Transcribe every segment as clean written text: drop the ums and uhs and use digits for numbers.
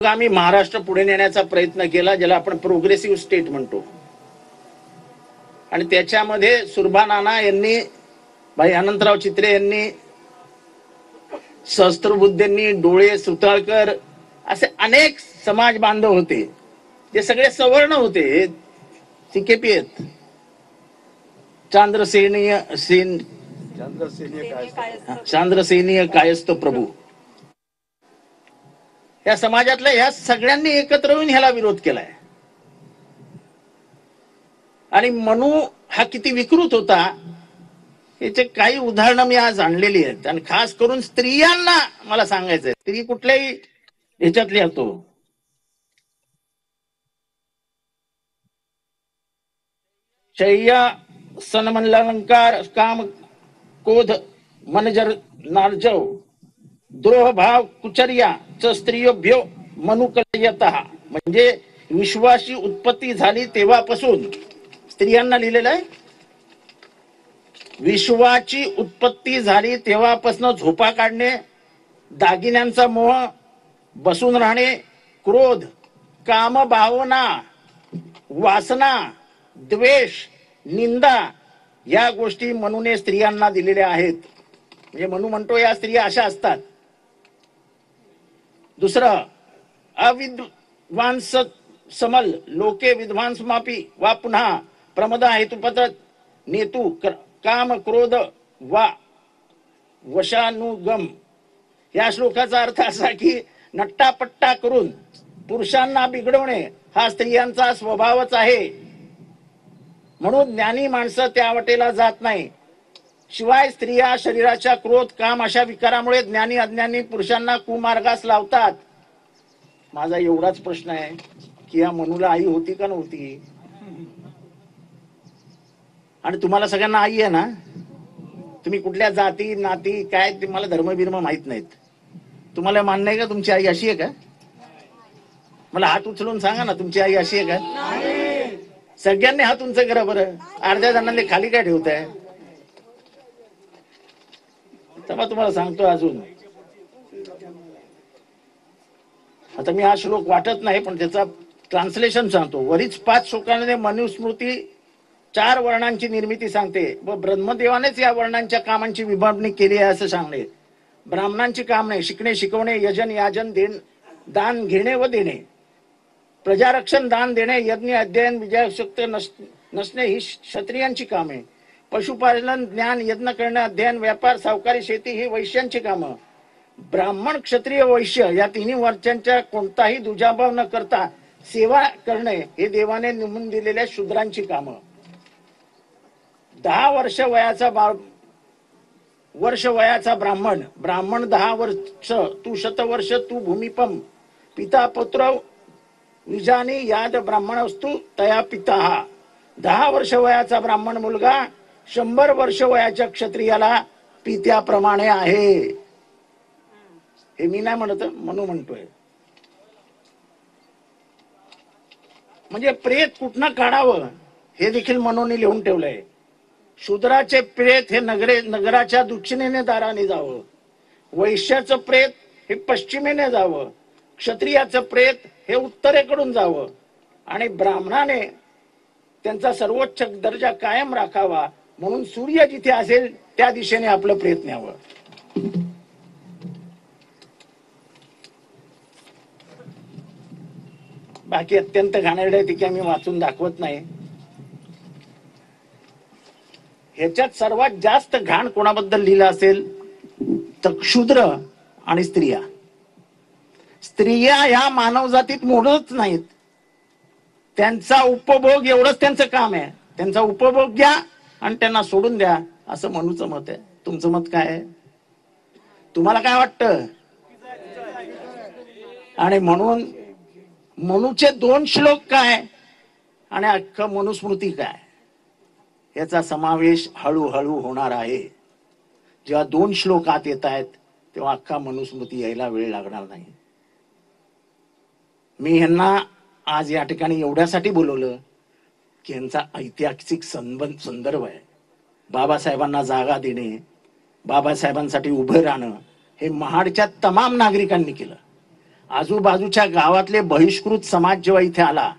आम्ही महाराष्ट्र पुढे नेण्याचा प्रयत्न केला, ज्याला आपण प्रोग्रेसिव्ह स्टेट म्हणतो. आणि त्याच्यामध्ये सुरभा नाना यांनी, भाई अनंतराव चित्रे यांनी, सहस्त्रबुद्धेंनी, डोळे सुताळकर असे अनेक समाज बांधव होते, जे सगळे सवर्ण होते. सीकेपी आहेत. चांद्रसेनीय कायस्थ प्रभू, या समाजातल्या ह्या सगळ्यांनी एकत्र येऊन ह्याला विरोध केलाय. आणि मनू हा किती विकृत होता याचे काही उदाहरणं मी आज आणलेली आहेत. आणि खास करून स्त्रियांना मला सांगायचंय, स्त्री कुठल्याही ह्याच्यातली असतो, शय्या सन्मलंकार काम क्रोध मनजर नार्जव द्रोह भाव कुचर्या च स्त्रियोभ्यो मनुकलयतः. म्हणजे विश्वाची उत्पत्ती झाली तेव्हापासून, स्त्रियांना लिहिलेलं आहे, विश्वाची उत्पत्ती झाली तेव्हापासून झोपा काढणे, दागिन्यांचा मोह, बसून राहणे, क्रोध, काम भावना, वासना, द्वेष, निंदा या गोष्टी मनूने स्त्रियांना दिलेल्या आहेत. म्हणजे मनू म्हणतो या स्त्रिया अशा असतात. दुसरं, अविद्वांस समल लोके विद्वांस मापी वा पुन्हा प्रमदा हेतुपत्र नेतू काम क्रोध वा वशानुगम. या श्लोकाचा अर्थ असा की नट्टापट्टा करून पुरुषांना बिघडवणे हा स्त्रियांचा स्वभावच आहे. म्हणून ज्ञानी माणसं त्या वाटेला जात नाही. शिवाय स्त्रिया शरीराच्या क्रोध काम अशा विकारामुळे ज्ञानी अज्ञानी पुरुषांना कुमार्गास लावतात. माझा एवढाच प्रश्न आहे की या मनूला आई होती का नव्हती? आणि तुम्हाला सगळ्यांना आई आहे ना? तुम्ही कुठल्या जाती नाती काय ते मला धर्मबिर्म माहित नाहीत. तुम्हाला मान्य आहे का तुमची आई अशी आहे का? मला हात उचलून सांगा ना, तुमची आई अशी आहे का? सगळ्यांनी हात उंच करा बरं. अर्ध्या जणांनी खाली काय ठेवताय? तेव्हा तुम्हाला सांगतो अजून. आता मी हा श्लोक वाटत नाही पण त्याचा ट्रान्सलेशन सांगतो. वरीच 5 श्लोकांमध्ये मनुस्मृती 4 वर्णांची निर्मिती सांगते व ब्रह्मदेवानेच या वर्णांच्या कामांची विभागणी केली आहे असं सांगणे. ब्राह्मणांची काम नाही, शिकणे शिकवणे, यजन याजन दान घेणे व देणे, प्रजारक्षण दान देणे, यज्ञ अध्ययन विजयाशक्त नसणे ही क्षत्रियांची कामे. पशुपालन ज्ञान यज्ञ करणे अध्ययन व्यापार सावकारी शेती ही वैश्यांची कामं. ब्राह्मण क्षत्रिय वैश्य या तिन्ही वर्षांच्या कोणताही दुजाभाव न करता सेवा करणे हे देवाने नेमून दिलेल्या शूद्रांची कामं. 10 वर्ष वयाचा ब्राह्मण 10 वर्ष तू शतवर्ष तू भूमिपम पिता पुत्र विजानी याद ब्राह्मणस्तु तया पिता. 10 वर्ष वयाचा ब्राह्मण मुलगा 100 वर्ष वयाच्या क्षत्रियाला पित्याप्रमाणे आहे. हे मी नाही म्हणत, मनू म्हणतोय. म्हणजे प्रेत कुठनं काढावं हे देखील मनूने लिहून ठेवलंय. शूद्राचे प्रेत हे नगराच्या दक्षिणेने दाराने जावं, वैश्याचं प्रेत हे पश्चिमेने जावं, क्षत्रियाचं प्रेत हे उत्तरेकडून जावं आणि ब्राह्मणाने त्यांचा सर्वोच्च दर्जा कायम राखावा म्हणून सूर्य जिथे असेल त्या दिशेने आपलं प्रेत न्यावं. बाकी अत्यंत घाणेरडे ती काय मी वाचून दाखवत नाही. ह्याच्यात सर्वात जास्त घाण कोणाबद्दल लिहिलं असेल तर शूद्र आणि स्त्रिया. स्त्रिया ह्या मानवजातीत मोडत नाहीत. त्यांचा उपभोग एवढंच त्यांचं काम आहे. त्यांचा उपभोग घ्या आणि त्यांना सोडून द्या असं मनूचं मत आहे. तुमचं मत काय आहे? तुम्हाला काय वाटतं? आणि म्हणून मनूचे 2 श्लोक काय आणि अख्खं मनुस्मृती काय याचा समावेश हळूहळू होणार आहे. जेव्हा 2 श्लोक आत येत आहेत तेव्हा अख्खा मनुस्मृती यायला वेळ लागणार नाही. मी ह्यांना आज या ठिकाणी एवढ्यासाठी बोलवलं की यांचा ऐतिहासिक संदर्भ आहे. बाबासाहेबांना जागा देणे, बाबासाहेबांसाठी उभं राहणं हे महाडच्या तमाम नागरिकांनी केलं. आजूबाजूच्या गावातले बहिष्कृत समाज जेव्हा इथे आला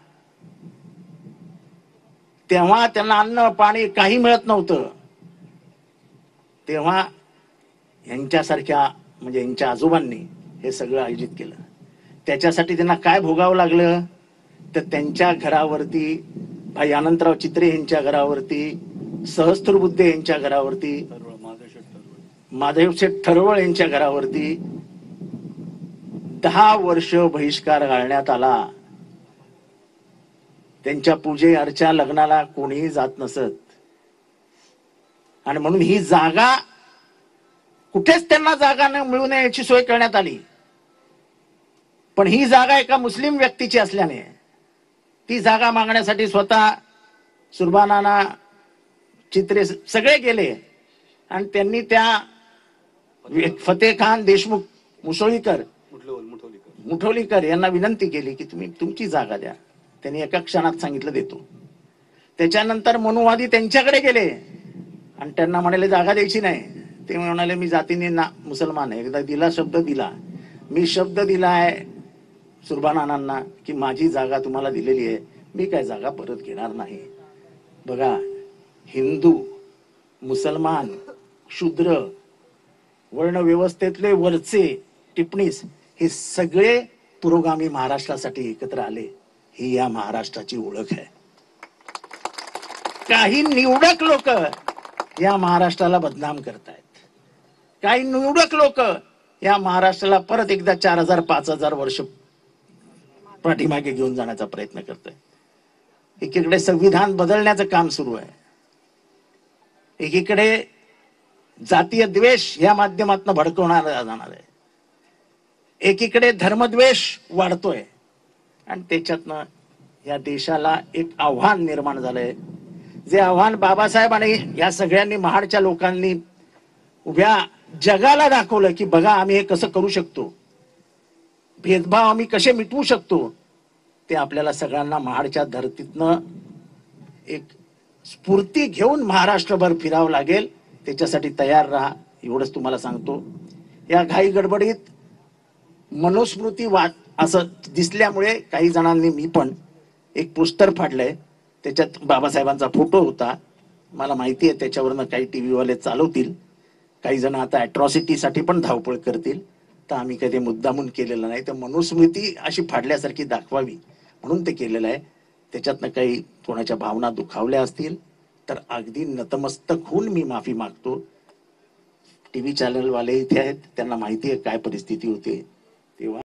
तेव्हा त्यांना अन्न पाणी काही मिळत नव्हतं. तेव्हा यांच्यासारख्या म्हणजे यांच्या आजोबांनी हे सगळं आयोजित केलं. त्याच्यासाठी त्यांना काय भोगावं लागलं तर त्यांच्या घरावरती भाई अनंतराव चित्रे यांच्या घरावरती, सहस्त्रबुद्धे यांच्या घरावरती, माधवशेठ थरवळ यांच्या घरावरती 10 वर्ष बहिष्कार घालण्यात आला. त्यांच्या पूजे अर्चा लग्नाला कोणीही जात नसत. आणि म्हणून ही जागा कुठेच त्यांना जागा न मिळू नये याची सोय करण्यात आली. पण ही जागा एका मुस्लिम व्यक्तीची असल्याने ती जागा मागण्यासाठी स्वतः सुरबानाना चित्रे सगळे गेले आणि त्यांनी त्या फतेह खान देशमुख मुठोलीकर यांना विनंती केली की तुम्ही तुमची जागा द्या. त्यांनी एका क्षणात सांगितलं देतो. त्याच्यानंतर मनुवादी त्यांच्याकडे गेले आणि त्यांना म्हणाले जागा द्यायची नाही. ते म्हणाले मी जातीने मुसलमान आहे, एकदा दिला शब्द दिला. मी शब्द दिलाय सुरबानांना की माझी जागा तुम्हाला दिलेली आहे, मी काय जागा परत घेणार नाही. बघा, हिंदू, मुसलमान, शूद्र, वर्ण व्यवस्थेतले वरचे टिप्पणीस हे सगळे पुरोगामी महाराष्ट्रासाठी एकत्र आले. ही या महाराष्ट्राची ओळख आहे. काही निवडक लोक या महाराष्ट्राला बदनाम करतायत. काही निवडक लोक या महाराष्ट्राला परत एकदा 4000-5000 वर्ष पाठीमागे घेऊन जाण्याचा प्रयत्न करतायत. एकीकडे संविधान बदलण्याचं काम सुरू आहे, एकीकडे जातीय द्वेष या माध्यमातून भडकवणार जाणार आहे, एकीकडे धर्मद्वेष वाढतोय आणि त्याच्यातनं या देशाला एक आव्हान निर्माण झालंय. जे आव्हान बाबासाहेब आणि या सगळ्यांनी महाडच्या लोकांनी उभ्या जगाला दाखवलं की बघा आम्ही हे कसं करू शकतो, भेदभाव आम्ही कसे मिटवू शकतो, ते आपल्याला सगळ्यांना महाडच्या धरतीतनं एक स्फूर्ती घेऊन महाराष्ट्रभर फिरावं लागेल. त्याच्यासाठी तयार राहा एवढंच तुम्हाला सांगतो. या घाई गडबडीत मनुस्मृती असं दिसल्यामुळे काही जणांनी, मी पण एक पोस्टर फाडलंय, त्याच्यात बाबासाहेबांचा फोटो होता. मला माहिती आहे त्याच्यावरनं काही टीव्ही वाले चालवतील, काही जण आता अॅट्रॉसिटीसाठी पण धावपळ करतील. तर आम्ही काही मुद्दामून केलेलं नाही, तर मनुस्मृती अशी फाडल्यासारखी दाखवावी म्हणून ते केलेलं आहे. त्याच्यातनं काही कोणाच्या भावना दुखावल्या असतील तर अगदी नतमस्तक होऊन मी माफी मागतो. टीव्ही चॅनलवाले इथे आहेत, त्यांना माहिती आहे काय परिस्थिती होते तेव्हा.